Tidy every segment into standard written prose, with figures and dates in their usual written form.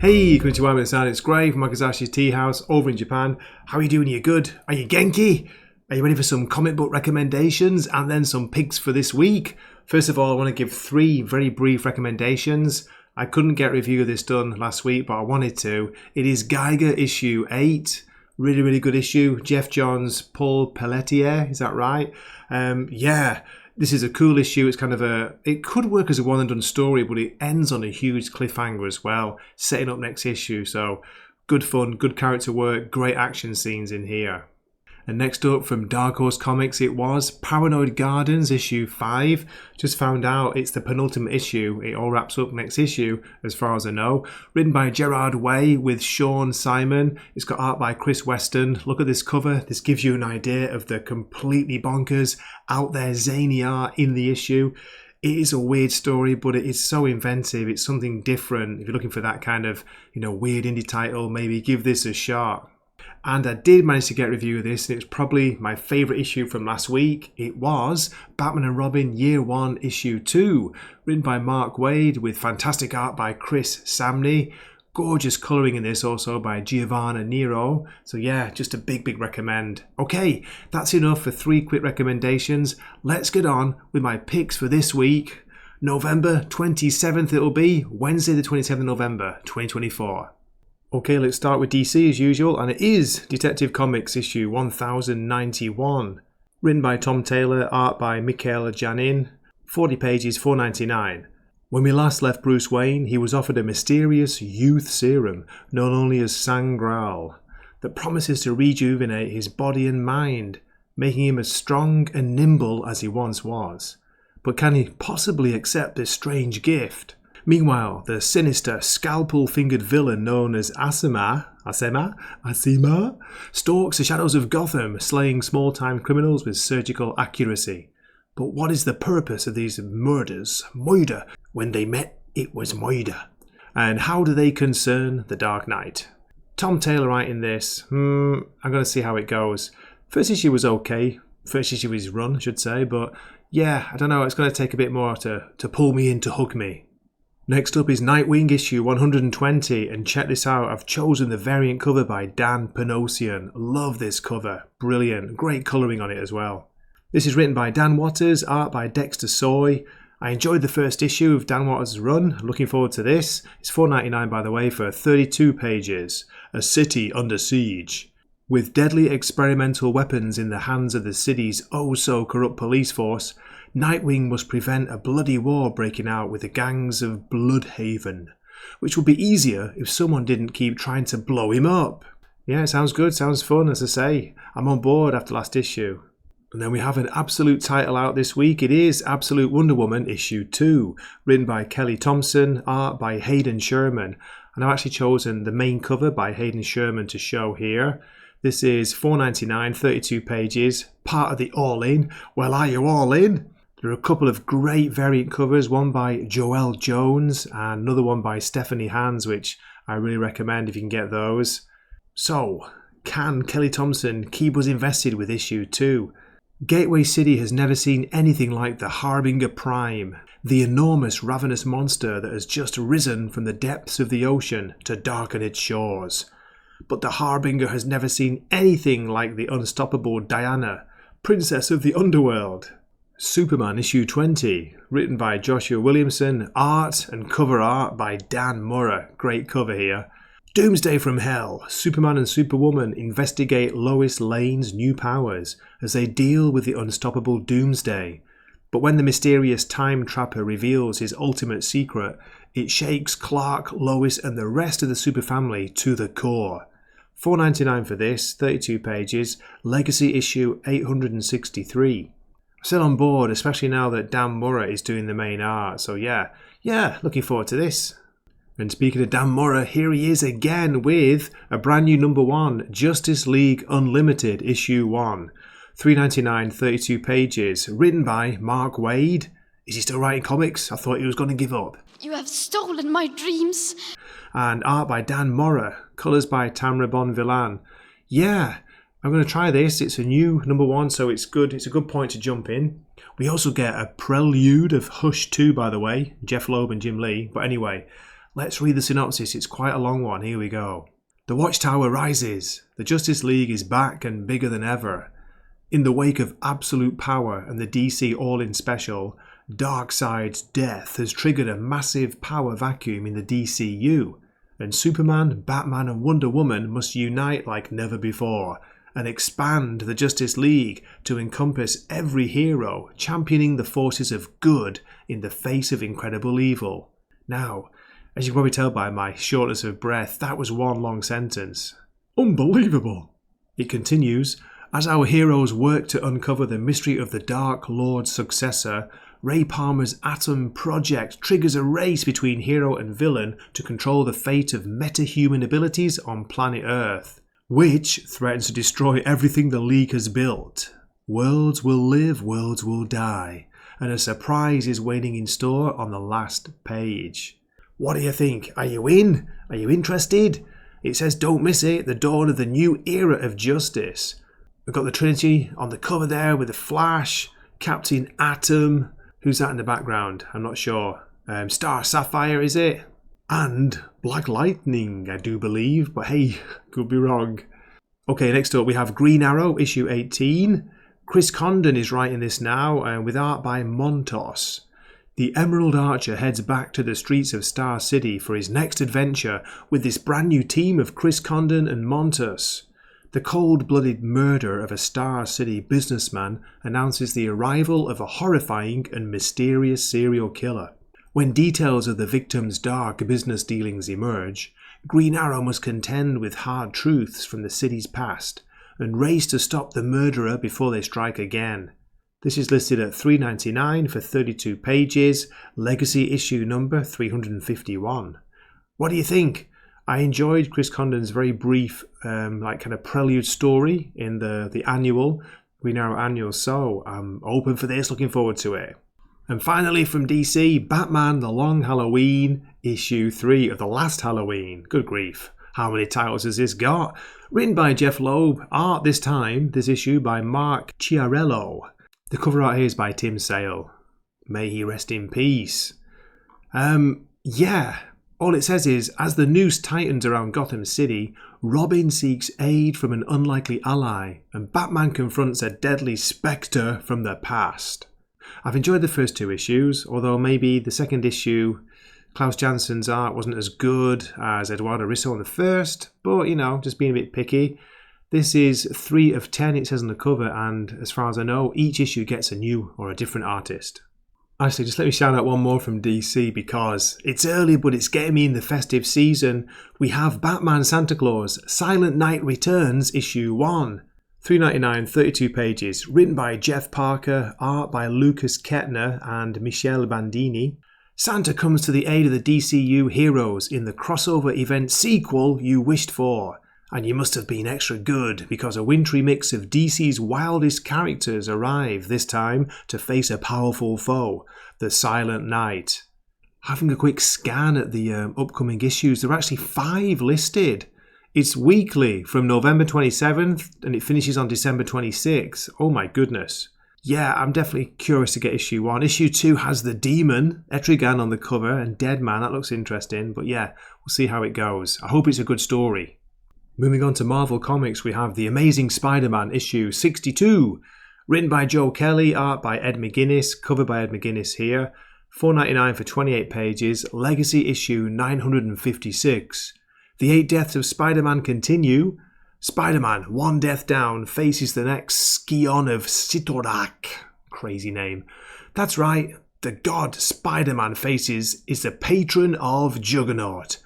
Hey, konnichiwa, it's Gray from Wakizashi's Teahouse over in Japan. How are you doing? Are you good? Are you genki? Are you ready for some comic book recommendations and then some picks for this week? First of all, I want to give 3 very brief recommendations. I couldn't get a review of this done last week, but I wanted to. It is Geiger issue 8. Really good issue. Jeff Johns, Paul Pelletier, is that right? This is a cool issue. It's kind of it could work as a one and done story, but it ends on a huge cliffhanger as well, setting up next issue. So good fun, good character work, great action scenes in here. And next up from Dark Horse Comics, it was Paranoid Gardens issue 5. Just found out it's the penultimate issue. It all wraps up next issue, as far as I know. Written by Gerard Way with Sean Simon. It's got art by Chris Weston. Look at this cover. This gives you an idea of the completely bonkers, out there zany art in the issue. It is a weird story, but it is so inventive. It's something different. If you're looking for that kind of, weird indie title, maybe give this a shot. And I did manage to get a review of this, and it was probably my favourite issue from last week. It was Batman and Robin Year 1 Issue 2, written by Mark Waid with fantastic art by Chris Samney. Gorgeous colouring in this also by Giovanna Nero. So yeah, just a big recommend. Okay, that's enough for 3 quick recommendations. Let's get on with my picks for this week. November 27th it'll be, Wednesday the 27th of November 2024. Okay, let's start with DC as usual, and it is Detective Comics issue 1091. Written by Tom Taylor, art by Michael Janin, 40 pages, $4.99. When we last left Bruce Wayne, he was offered a mysterious youth serum known only as Sangral that promises to rejuvenate his body and mind, making him as strong and nimble as he once was. But can he possibly accept this strange gift? Meanwhile, the sinister, scalpel-fingered villain known as Asima, stalks the shadows of Gotham, slaying small-time criminals with surgical accuracy. But what is the purpose of these murders? Moida. When they met, it was Moida. And how do they concern the Dark Knight? Tom Taylor writing this. I'm going to see how it goes. First issue was okay. First issue of his run, I should say. But yeah, I don't know. It's going to take a bit more to pull me in, to hook me. Next up is Nightwing issue 120, and check this out, I've chosen the variant cover by Dan Panosian. Love this cover, brilliant, great colouring on it as well. This is written by Dan Watters, art by Dexter Soy. I enjoyed the first issue of Dan Watters' run, looking forward to this. It's $4.99 by the way for 32 pages. A city under siege. With deadly experimental weapons in the hands of the city's oh-so-corrupt police force, Nightwing must prevent a bloody war breaking out with the gangs of Bloodhaven, which would be easier if someone didn't keep trying to blow him up. Yeah, it sounds good, sounds fun, as I say. I'm on board after last issue. And then we have an absolute title out this week. It is Absolute Wonder Woman issue 2, written by Kelly Thompson, art by Hayden Sherman. And I've actually chosen the main cover by Hayden Sherman to show here. This is $4.99, 32 pages, part of the All-In. Well, are you all in? There are a couple of great variant covers, one by Joelle Jones and another one by Stephanie Hans, which I really recommend if you can get those. So, can Kelly Thompson keep us invested with issue 2? Gateway City has never seen anything like the Harbinger Prime, the enormous ravenous monster that has just risen from the depths of the ocean to darken its shores. But the Harbinger has never seen anything like the unstoppable Diana, Princess of the Underworld. Superman issue 20, written by Joshua Williamson, art and cover art by Dan Murrah. Great cover here. Doomsday from Hell. Superman and Superwoman investigate Lois Lane's new powers as they deal with the unstoppable Doomsday. But when the mysterious Time Trapper reveals his ultimate secret, it shakes Clark, Lois and the rest of the super family to the core. $4.99 for this, 32 pages, Legacy issue 863. Still on board, especially now that Dan Murrah is doing the main art. So yeah, looking forward to this. And speaking of Dan Murrah, here he is again with a brand new number 1, Justice League Unlimited issue 1. $3.99, 32 pages, written by Mark Waid. Is he still writing comics? I thought he was going to give up. You have stolen my dreams. And art by Dan Murrah, colours by Tamra Bonvillain. Yeah, I'm going to try this. It's a new number 1, so it's good. It's a good point to jump in. We also get a prelude of Hush 2, by the way, Jeff Loeb and Jim Lee. But anyway, Let's read the synopsis, it's quite a long one, here we go. The Watchtower rises. The Justice League is back and bigger than ever. In the wake of absolute power and the DC All-In Special, Darkseid's death has triggered a massive power vacuum in the DCU, and Superman, Batman and Wonder Woman must unite like never before and expand the Justice League to encompass every hero championing the forces of good in the face of incredible evil. Now, as you can probably tell by my shortness of breath, that was one long sentence. Unbelievable! It continues, as our heroes work to uncover the mystery of the Dark Lord's successor, Ray Palmer's Atom Project triggers a race between hero and villain to control the fate of metahuman abilities on planet Earth, which threatens to destroy everything the League has built. Worlds will live, worlds will die, and a surprise is waiting in store on the last page. What do you think? Are you in? Are you interested? It says don't miss it, the dawn of the new era of justice. We've got the Trinity on the cover there with the Flash, Captain Atom. Who's that in the background? I'm not sure. Star Sapphire, is it? And Black Lightning, I do believe, but hey, could be wrong. Okay, next up we have Green Arrow, issue 18. Chris Condon is writing this now, with art by Montos. The Emerald Archer heads back to the streets of Star City for his next adventure with this brand new team of Chris Condon and Montos. The cold-blooded murder of a Star City businessman announces the arrival of a horrifying and mysterious serial killer. When details of the victim's dark business dealings emerge, Green Arrow must contend with hard truths from the city's past and race to stop the murderer before they strike again. This is listed at $3.99 for 32 pages, legacy issue number 351. What do you think? I enjoyed Chris Condon's very brief kind of prelude story in the annual, Green Arrow annual, so I'm open for this, looking forward to it. And finally from DC, Batman The Long Halloween, issue 3 of The Last Halloween. Good grief, how many titles has this got? Written by Jeff Loeb, art this time, this issue by Mark Chiarello. The cover art here is by Tim Sale. May he rest in peace. All it says is, as the noose tightens around Gotham City, Robin seeks aid from an unlikely ally, and Batman confronts a deadly spectre from the past. I've enjoyed the first 2 issues, although maybe the second issue, Klaus Janssen's art wasn't as good as Eduardo Risso on the first, but, just being a bit picky. This is 3 of 10, it says on the cover, and as far as I know, each issue gets a new or a different artist. Actually, just let me shout out one more from DC because it's early, but it's getting me in the festive season. We have Batman Santa Claus, Silent Night Returns, issue 1. $3.99, 32 pages, written by Jeff Parker, art by Lucas Kettner and Michele Bandini. Santa comes to the aid of the DCU heroes in the crossover event sequel you wished for. And you must have been extra good because a wintry mix of DC's wildest characters arrive this time to face a powerful foe, the Silent Knight. Having a quick scan at the upcoming issues, there are actually 5 listed. It's weekly from November 27th and it finishes on December 26th. Oh my goodness. Yeah, I'm definitely curious to get issue 1. Issue 2 has the Demon, Etrigan on the cover, and Deadman. That looks interesting, but yeah, we'll see how it goes. I hope it's a good story. Moving on to Marvel Comics, we have The Amazing Spider-Man issue 62, written by Joe Kelly, art by Ed McGuinness, cover by Ed McGuinness here, $4.99 for 28 pages, legacy issue 956. The 8 deaths of Spider-Man continue. Spider-Man, 1 death down, faces the next Scion of Sitorak. Crazy name. That's right, the god Spider-Man faces is the patron of Juggernaut.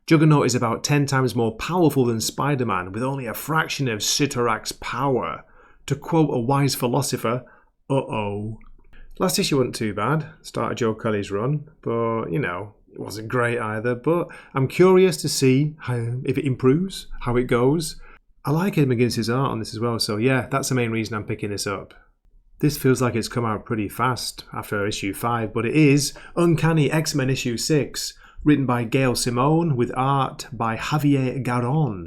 Juggernaut is about 10 times more powerful than Spider-Man, with only a fraction of Sitorak's power. To quote a wise philosopher, uh-oh. Last issue wasn't too bad, start of Joe Kelly's run, but, it wasn't great either, but I'm curious to see if it improves, how it goes. I like Ed McGuinness' art on this as well, so yeah, that's the main reason I'm picking this up. This feels like it's come out pretty fast after issue 5, but it is Uncanny X-Men issue 6. Written by Gail Simone with art by Javier Garon.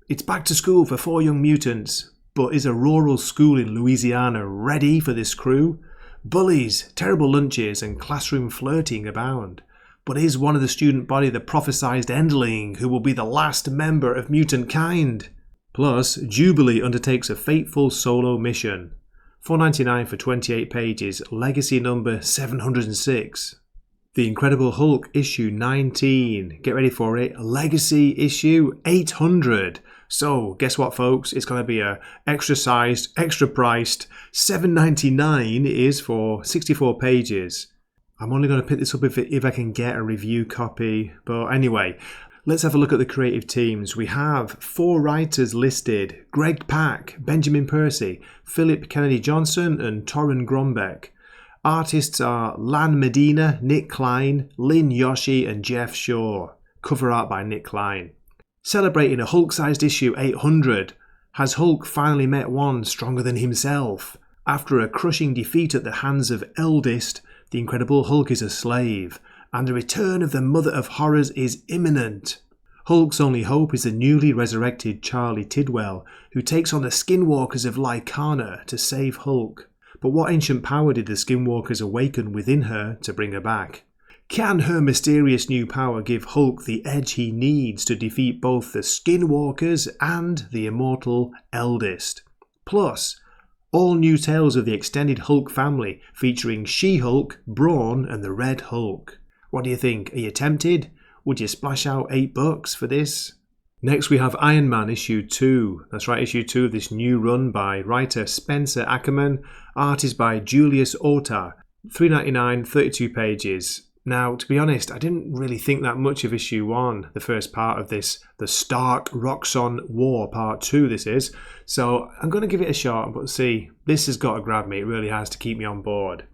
It's back to school for 4 young mutants, but is a rural school in Louisiana ready for this crew? Bullies, terrible lunches and classroom flirting abound. But is one of the student body the prophesized endling who will be the last member of mutant kind? Plus, Jubilee undertakes a fateful solo mission. $4.99 for 28 pages, legacy number 706. The Incredible Hulk issue 19. Get ready for it. Legacy issue 800. So, guess what, folks? It's going to be a extra sized, extra priced. $7.99 is for 64 pages. I'm only going to pick this up if I can get a review copy. But anyway, let's have a look at the creative teams. We have 4 writers listed: Greg Pak, Benjamin Percy, Philip Kennedy Johnson, and Torren Grombeck. Artists are Lan Medina, Nick Klein, Lynn Yoshi, and Jeff Shaw. Cover art by Nick Klein. Celebrating a Hulk-sized issue 800, has Hulk finally met one stronger than himself? After a crushing defeat at the hands of Eldest, the Incredible Hulk is a slave, and the return of the Mother of Horrors is imminent. Hulk's only hope is the newly resurrected Charlie Tidwell, who takes on the Skinwalkers of Lycana to save Hulk. But what ancient power did the Skinwalkers awaken within her to bring her back? Can her mysterious new power give Hulk the edge he needs to defeat both the Skinwalkers and the immortal Eldest? Plus, all new tales of the extended Hulk family featuring She-Hulk, Brawn and the Red Hulk. What do you think? Are you tempted? Would you splash out $8 for this? Next we have Iron Man issue 2. That's right, issue 2 of this new run by writer Spencer Ackerman. Art is by Julius Ota. $3.99, 32 pages. Now, to be honest, I didn't really think that much of issue 1, the first part of this, the Stark-Roxxon War, part 2 this is. So I'm going to give it a shot, but see, this has got to grab me. It really has to keep me on board.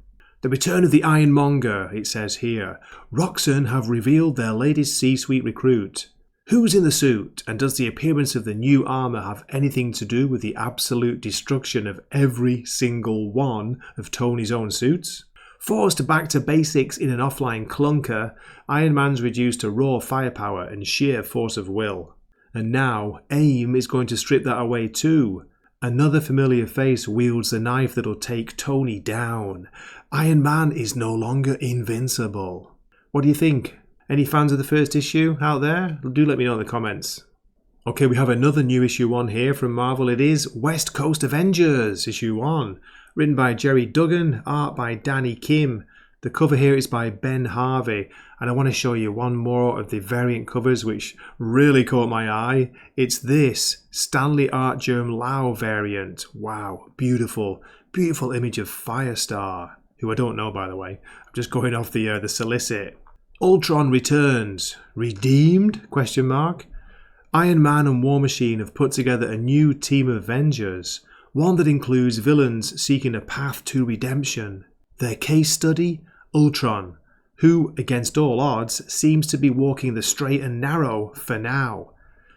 The return of the Ironmonger, it says here. Roxxon have revealed their latest C-suite recruit. Who's in the suit, and does the appearance of the new armour have anything to do with the absolute destruction of every single one of Tony's own suits? Forced back to basics in an offline clunker, Iron Man's reduced to raw firepower and sheer force of will. And now, AIM is going to strip that away too. Another familiar face wields the knife that'll take Tony down. Iron Man is no longer invincible. What do you think? Any fans of the first issue out there? Do let me know in the comments. Okay, we have another new issue 1 here from Marvel. It is West Coast Avengers, issue 1. Written by Jerry Duggan, art by Danny Kim. The cover here is by Ben Harvey. And I want to show you one more of the variant covers which really caught my eye. It's this Stanley Art Germ Lau variant. Wow, beautiful, beautiful image of Firestar, who I don't know by the way. I'm just going off the solicit. Ultron returns. Redeemed? Question mark. Iron Man and War Machine have put together a new team of Avengers. One that includes villains seeking a path to redemption. Their case study? Ultron, who, against all odds, seems to be walking the straight and narrow for now.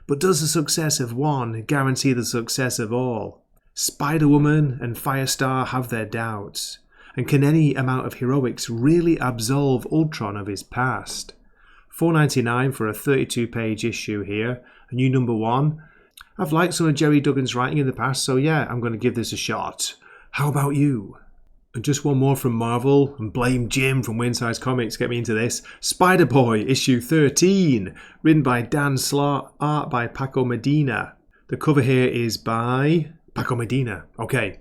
But does the success of one guarantee the success of all? Spider-Woman and Firestar have their doubts. And can any amount of heroics really absolve Ultron of his past? $4.99 for a 32-page issue here, a new number 1. I've liked some of Jerry Duggan's writing in the past, so yeah, I'm going to give this a shot. How about you? And just one more from Marvel, and blame Jim from Winsize Comics, get me into this. Spider-Boy, issue 13, written by Dan Slott, art by Paco Medina. The cover here is by Paco Medina. Okay.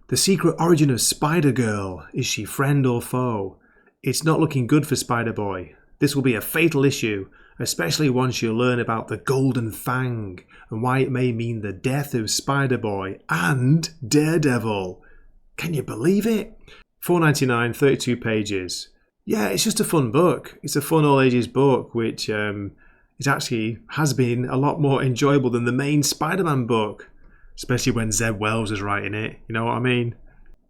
The secret origin of Spider-Girl. Is she friend or foe? It's not looking good for Spider-Boy. This will be a fatal issue, especially once you learn about the Golden Fang and why it may mean the death of Spider-Boy and Daredevil. Can you believe it? $4.99, 32 pages. Yeah, it's just a fun book. It's a fun all ages book, which it actually has been a lot more enjoyable than the main Spider-Man book. Especially when Zeb Wells is writing it, you know what I mean?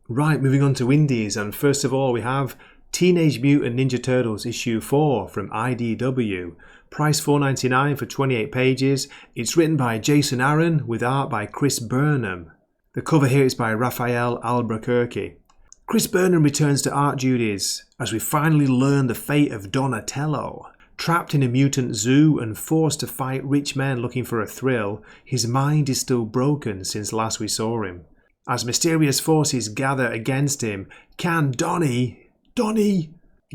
Right, moving on to indies, and first of all we have Teenage Mutant Ninja Turtles issue 4 from IDW. Price $4.99 for 28 pages. It's written by Jason Aaron with art by Chris Burnham. The cover here is by Raphael Albuquerque. Chris Burnham returns to art duties as we finally learn the fate of Donatello. Trapped in a mutant zoo and forced to fight rich men looking for a thrill, his mind is still broken since last we saw him. As mysterious forces gather against him, can Donnie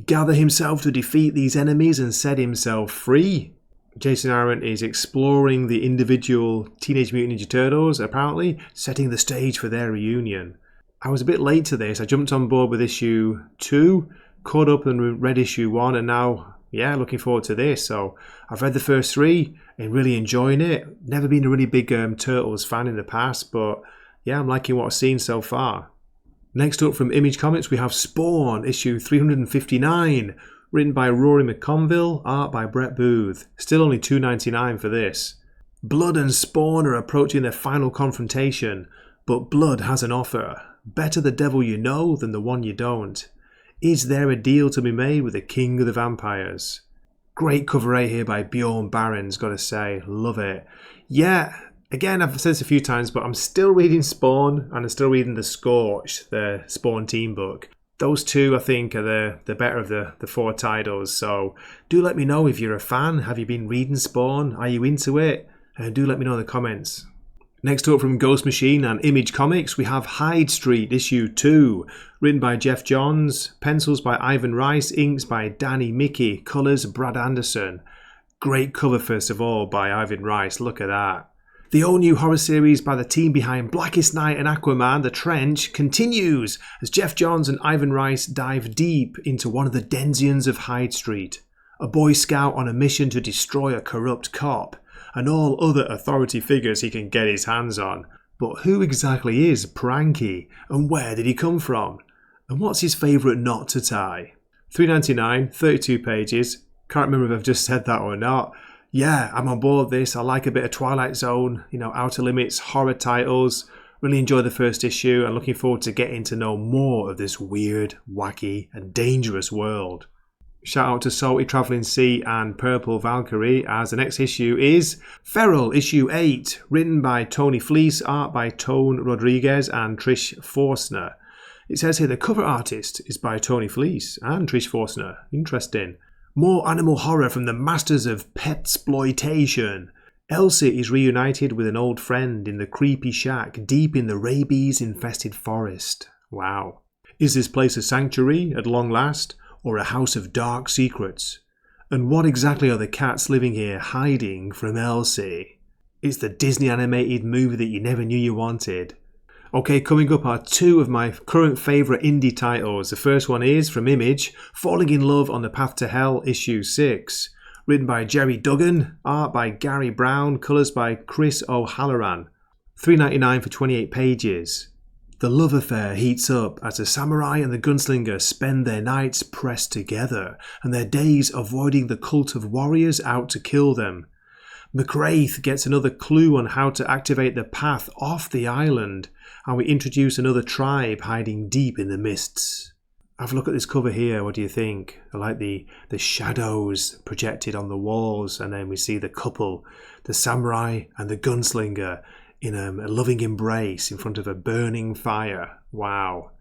gather himself to defeat these enemies and set himself free. Jason Aaron is exploring the individual Teenage Mutant Ninja Turtles, apparently, setting the stage for their reunion. I was a bit late to this. I jumped on board with issue 2, caught up and read issue 1, and now, looking forward to this. So I've read the first 3 and really enjoying it. Never been a really big Turtles fan in the past, but I'm liking what I've seen so far. Next up from Image Comics, we have Spawn, issue 359. Written by Rory McConville, art by Brett Booth. Still only $2.99 for this. Blood and Spawn are approaching their final confrontation, but Blood has an offer. Better the devil you know than the one you don't. Is there a deal to be made with the king of the vampires? Great cover art here by Bjorn Barons, gotta say. Love it. Again, I've said this a few times, but I'm still reading Spawn and I'm still reading The Scorch, the Spawn team book. Those two, I think, are the better of the 4 titles. So do let me know if you're a fan. Have you been reading Spawn? Are you into it? And do let me know in the comments. Next up from Ghost Machine and Image Comics, we have Hyde Street, issue 2. Written by Jeff Johns, pencils by Ivan Rice, inks by Danny Mickey, colours Brad Anderson. Great cover, first of all, by Ivan Rice. Look at that. The all-new horror series by the team behind Blackest Night and Aquaman, The Trench, continues as Jeff Johns and Ivan Rice dive deep into one of the denizens of Hyde Street, a Boy Scout on a mission to destroy a corrupt cop, and all other authority figures he can get his hands on. But who exactly is Pranky, and where did he come from? And what's his favourite knot to tie? $3.99, 32 pages. Can't remember if I've just said that or not. I'm on board this. I like a bit of Twilight Zone, Outer Limits, horror titles. Really enjoyed the first issue and looking forward to getting to know more of this weird, wacky and dangerous world. Shout out to Salty Travelling Sea and Purple Valkyrie, as the next issue is Feral, issue 8, written by Tony Fleece, art by Tone Rodriguez and Trish Forstner. It says here the cover artist is by Tony Fleece and Trish Forstner. Interesting. More animal horror from the masters of petsploitation. Elsie is reunited with an old friend in the creepy shack deep in the rabies-infested forest. Wow. Is this place a sanctuary at long last, or a house of dark secrets? And what exactly are the cats living here hiding from Elsie? It's the Disney animated movie that you never knew you wanted. Okay, coming up are 2 of my current favourite indie titles. The first one is, from Image, Falling in Love on the Path to Hell, issue 6. Written by Jerry Duggan, art by Gary Brown, colours by Chris O'Halloran. $3.99 for 28 pages. The love affair heats up as the samurai and the gunslinger spend their nights pressed together, and their days avoiding the cult of warriors out to kill them. McWraith gets another clue on how to activate the path off the island, and we introduce another tribe hiding deep in the mists. Have a look at this cover here. What do you think? I like the shadows projected on the walls, and then we see the couple, the samurai and the gunslinger, in a loving embrace in front of a burning fire. Wow.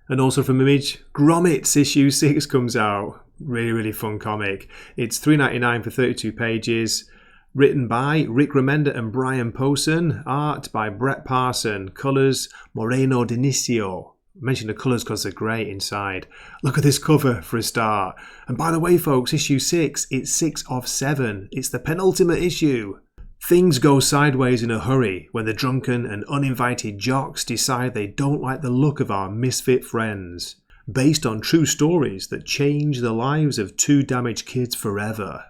And also from Image, Grommets issue 6 comes out. Really, really fun comic. It's $3.99 for 32 pages. Written by Rick Remender and Brian Posen. Art by Brett Parson. Colours Moreno Dinicio. I mention the colours because they're great inside. Look at this cover for a start. And by the way, folks, issue 6, it's 6 of 7. It's the penultimate issue. Things go sideways in a hurry when the drunken and uninvited jocks decide they don't like the look of our misfit friends. Based on true stories that change the lives of 2 damaged kids forever.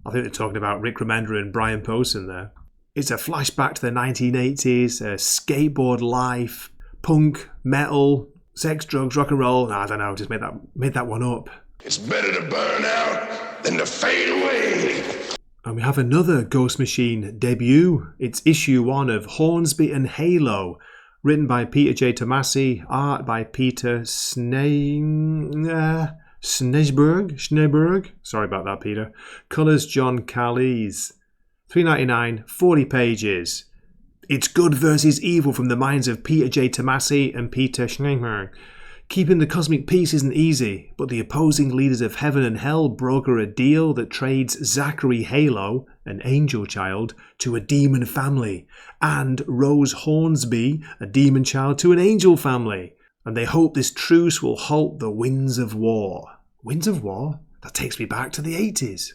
I think they're talking about Rick Remender and Brian Posen there. It's a flashback to the 1980s, skateboard life, punk, metal, sex, drugs, rock and roll. I don't know, just made that one up. It's better to burn out than to fade away. And we have another Ghost Machine debut. It's issue 1 of Hornsby and Halo, written by Peter J. Tomasi, art by Peter Schneeberg. Sorry about that, Peter. Colours John Callies. $3.99, 40 pages. It's good versus evil from the minds of Peter J. Tomasi and Peter Schneeberg. Keeping the cosmic peace isn't easy, but the opposing leaders of heaven and hell broker a deal that trades Zachary Halo, an angel child, to a demon family, and Rose Hornsby, a demon child, to an angel family. And they hope this truce will halt the winds of war. Winds of War? That takes me back to the 80s.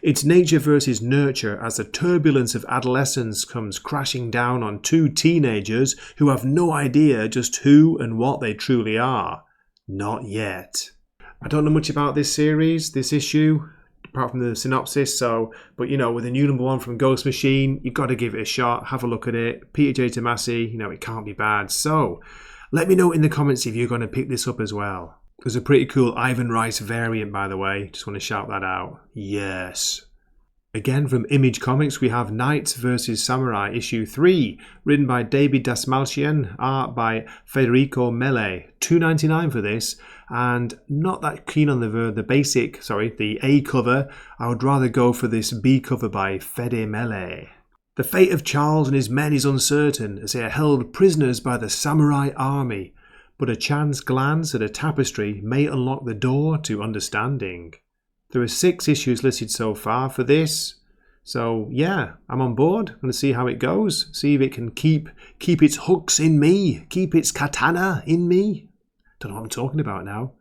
It's nature versus nurture as the turbulence of adolescence comes crashing down on two teenagers who have no idea just who and what they truly are. Not yet. I don't know much about this series, this issue, apart from the synopsis, but with a new #1 from Ghost Machine, you've got to give it a shot, have a look at it. Peter J. Tomasi, it can't be bad. So, let me know in the comments if you're going to pick this up as well. There's a pretty cool Ivan Rice variant, by the way. Just want to shout that out. Yes. Again, from Image Comics, we have Knights vs. Samurai issue 3, written by David Dasmalchian, art by Federico Mele. $2.99 for this, and not that keen on the A cover. I would rather go for this B cover by Fede Mele. The fate of Charles and his men is uncertain as they are held prisoners by the samurai army, but a chance glance at a tapestry may unlock the door to understanding. There are 6 issues listed so far for this, so yeah, I'm on board. I'm going to see how it goes, see if it can keep its hooks in me, keep its katana in me. Don't know what I'm talking about now.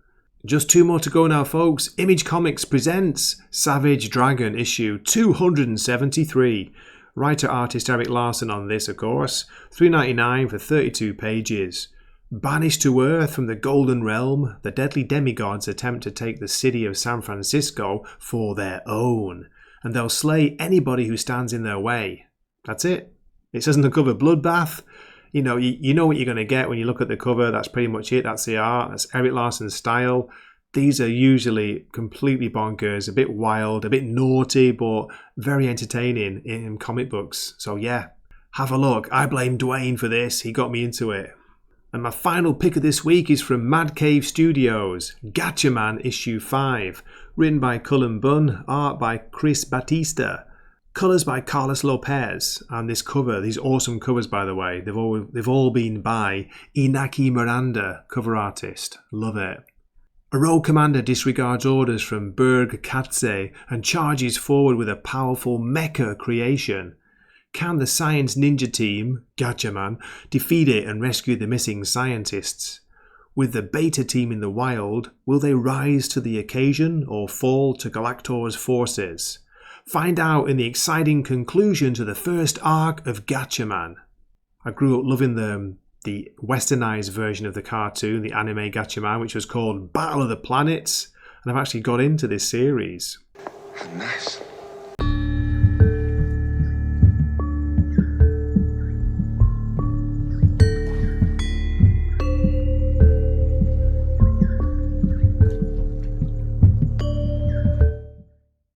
Just 2 more to go now, folks. Image Comics presents Savage Dragon issue 273. Writer-artist Eric Larson on this, of course. $3.99 for 32 pages. Banished to Earth from the Golden Realm, the deadly demigods attempt to take the city of San Francisco for their own, and they'll slay anybody who stands in their way. That's it. It says on the cover, Bloodbath. You know what you're going to get when you look at the cover. That's pretty much it. That's the art. That's Eric Larson's style. These are usually completely bonkers, a bit wild, a bit naughty, but very entertaining in comic books. So yeah, have a look. I blame Dwayne for this. He got me into it. And my final pick of this week is from Mad Cave Studios, Gatchaman issue 5, written by Cullen Bunn, art by Chris Batista, colours by Carlos Lopez, and this cover, these awesome covers by the way, they've all been by Inaki Miranda, cover artist. Love it. A rogue commander disregards orders from Berg Katze and charges forward with a powerful mecha creation. Can the Science Ninja Team, Gatchaman, defeat it and rescue the missing scientists? With the Beta Team in the wild, will they rise to the occasion or fall to Galactor's forces? Find out in the exciting conclusion to the first arc of Gatchaman. I grew up loving the westernized version of the cartoon, the anime Gatchaman, which was called Battle of the Planets, and I've actually got into this series. Nice.